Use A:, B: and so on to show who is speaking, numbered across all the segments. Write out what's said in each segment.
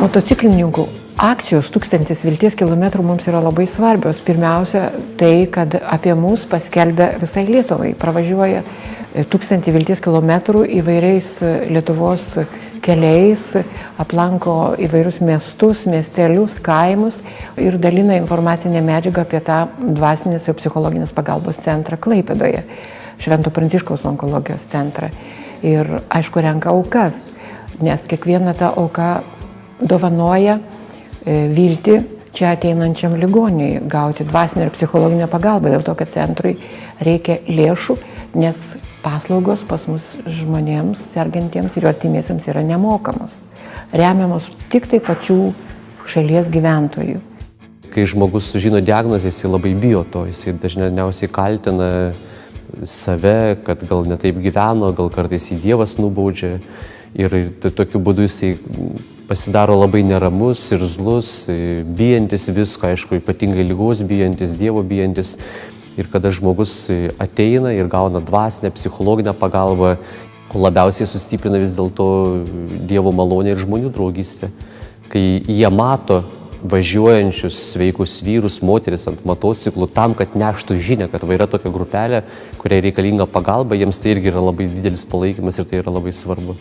A: Motociklininkų akcijos 1000 vilties kilometrų mums yra labai svarbios. Pirmiausia, tai, kad apie mus paskelbia visai Lietuvai. Pravažiuoja 1000 vilties kilometrų įvairiais Lietuvos keliais, aplanko įvairius miestus, miestelius, kaimus ir dalina informacinę medžiagą apie tą dvasinės ir psichologinės pagalbos centrą Klaipėdoje, Švento Pranciškaus onkologijos centrą. Ir aišku, renka aukas, nes kiekviena ta auka dovanoja viltį čia ateinančiam ligoniui gauti dvasinę ir psichologinę pagalbą, dėl to, kad centrui reikia lėšų, nes paslaugos pas mus žmonėms, sergantiems ir jų artimiesiems yra nemokamos, remiamos tik tai pačių šalies gyventojų.
B: Kai žmogus sužino diagnozę, jis labai bijo to, jis dažniausiai kaltina save, kad gal netaip gyveno, gal kartais į Dievas nubaudžia ir tokiu būdu jisai pasidaro labai neramus ir zlus, bijantis visko, aišku, ypatingai ligos bijantis, Dievo bijantis. Ir kada žmogus ateina ir gauna dvasinę, psichologinę pagalbą, labiausiai sustiprina vis dėlto Dievo malonę ir žmonių draugystę. Kai jie mato važiuojančius sveikus vyrus, moteris ant motociklų tam, kad neštų žinią, kad yra tokia grupelė, kuriai reikalinga pagalba, jiems tai irgi yra labai didelis palaikymas ir tai yra labai svarbu.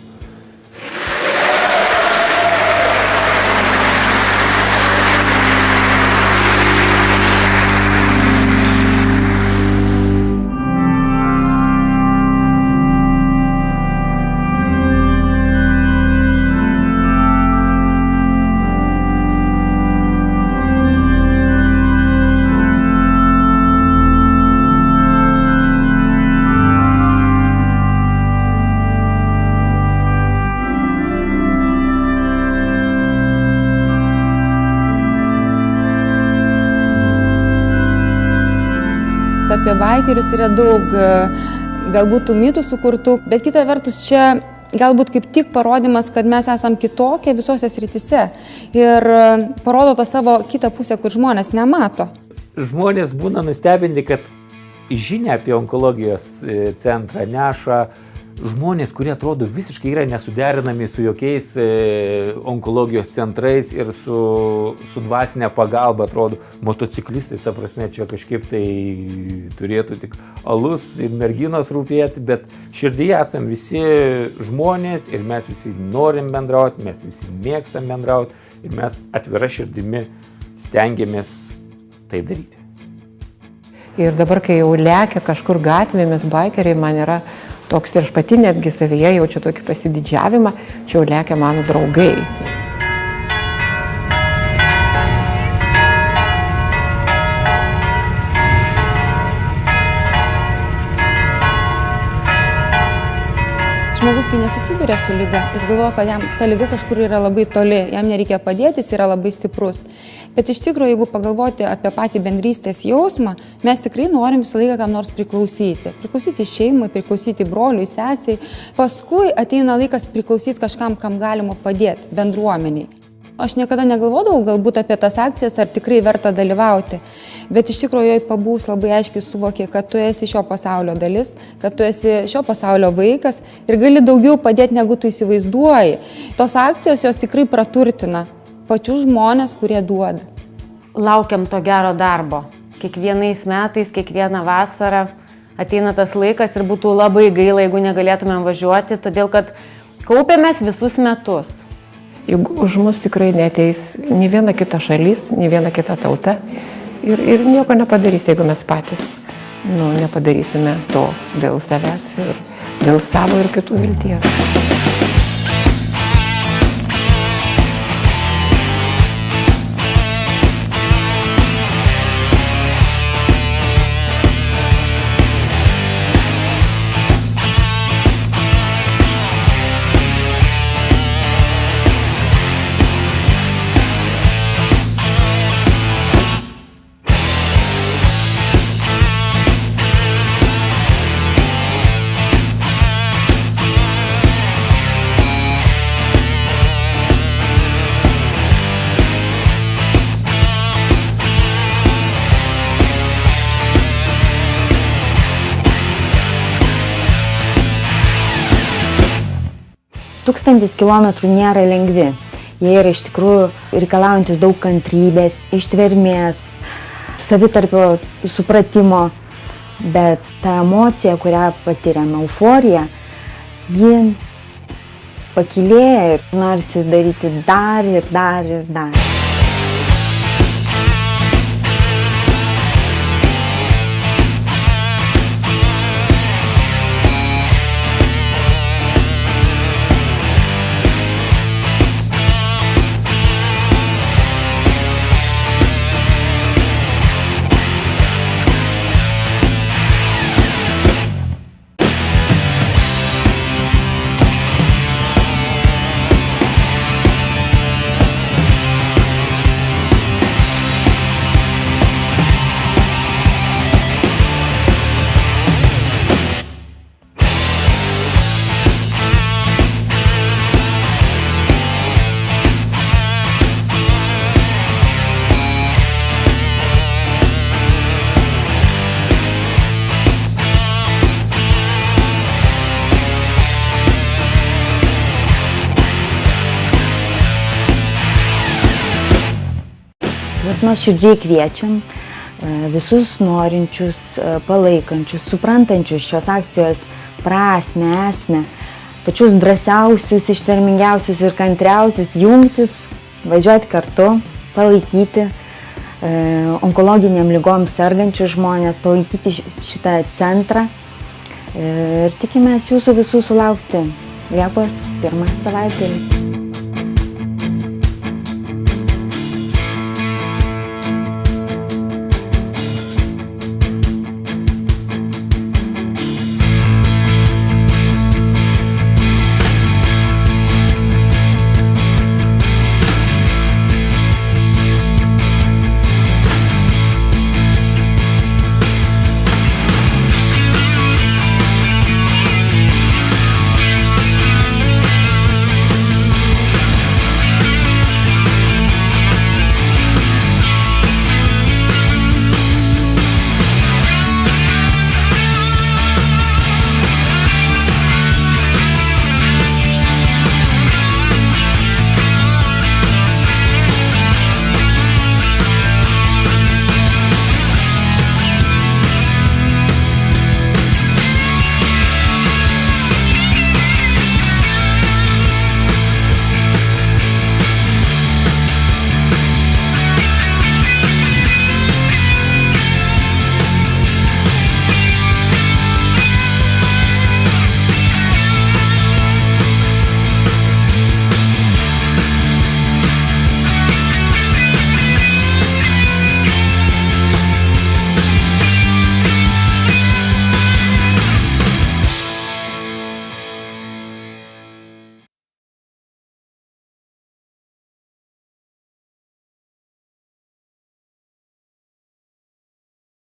C: Apie baikerius yra daug galbūt tų mitų sukurtų, bet kita vertus čia galbūt kaip tik parodimas, kad mes esam kitokie visose srityse ir parodo tą savo kitą pusę, kur žmonės nemato.
D: Žmonės būna nustebinti, kad žinia apie onkologijos centrą neša žmonės, kurie atrodo visiškai yra nesuderinami su jokiais onkologijos centrais ir su dvasinė pagalba, atrodo motociklistai, ta prasme, čia kažkaip tai turėtų tik alus ir merginos rūpėti, bet širdyje esam visi žmonės ir mes visi norim bendrauti, mes visi mėgstam bendrauti ir mes atvira širdimi stengiamės tai daryti.
A: Ir dabar, kai jau lekia kažkur gatvėmis baikeriai, man yra toks ir aš pati netgi savyje jaučiu tokį pasididžiavimą, čia jau lekia mano draugai.
C: Žmogus, kai nesusiduria su liga, jis galvoja, kad jam ta liga kažkur yra labai toli, jam nereikia padėti, jis yra labai stiprus. Bet iš tikrųjų, jeigu pagalvoti apie patį bendrystės jausmą, mes tikrai norim visą laiką kam nors priklausyti. Priklausyti šeimai, priklausyti broliui, sesiai. Paskui ateina laikas priklausyti kažkam, kam galima padėti, bendruomeniai. Aš niekada negalvodavau galbūt apie tas akcijas, ar tikrai verta dalyvauti, bet iš tikrųjų joj pabūs labai aiškiai suvokė, kad tu esi šio pasaulio dalis, kad tu esi šio pasaulio vaikas ir gali daugiau padėti, negu tu įsivaizduoji. Tos akcijos jos tikrai praturtina pačius žmonės, kurie duoda.
E: Laukiam to gero darbo. Kiekvienais metais, kiekvieną vasarą ateina tas laikas ir būtų labai gaila, jeigu negalėtumėm važiuoti, todėl kad kaupiamės visus metus.
A: Juk už mus tikrai neteis nei viena kita šalis, nei viena kita tauta ir nieko nepadarys, jeigu mes patys nepadarysime to dėl savęs ir dėl savo ir kitų vilties.
E: Tūkstantis kilometrų nėra lengvi.
F: Jie yra iš tikrųjų reikalaujantis daug kantrybės, ištvermės, savitarpio supratimo, bet ta emocija, kurią patiriam, euforija, ji pakilėja ir norisi daryti dar ir dar ir dar. Nuoširdžiai kviečiam visus norinčius, palaikančius, suprantančius šios akcijos prasmę, esmę, pačius drąsiausius, ištvermingiausius ir kantriausius jungtis, važiuoti kartu, palaikyti onkologiniam ligom sergančius žmonės, palaikyti šitą centrą ir tikimės jūsų visų sulaukti Liepos 1 savaitgalį.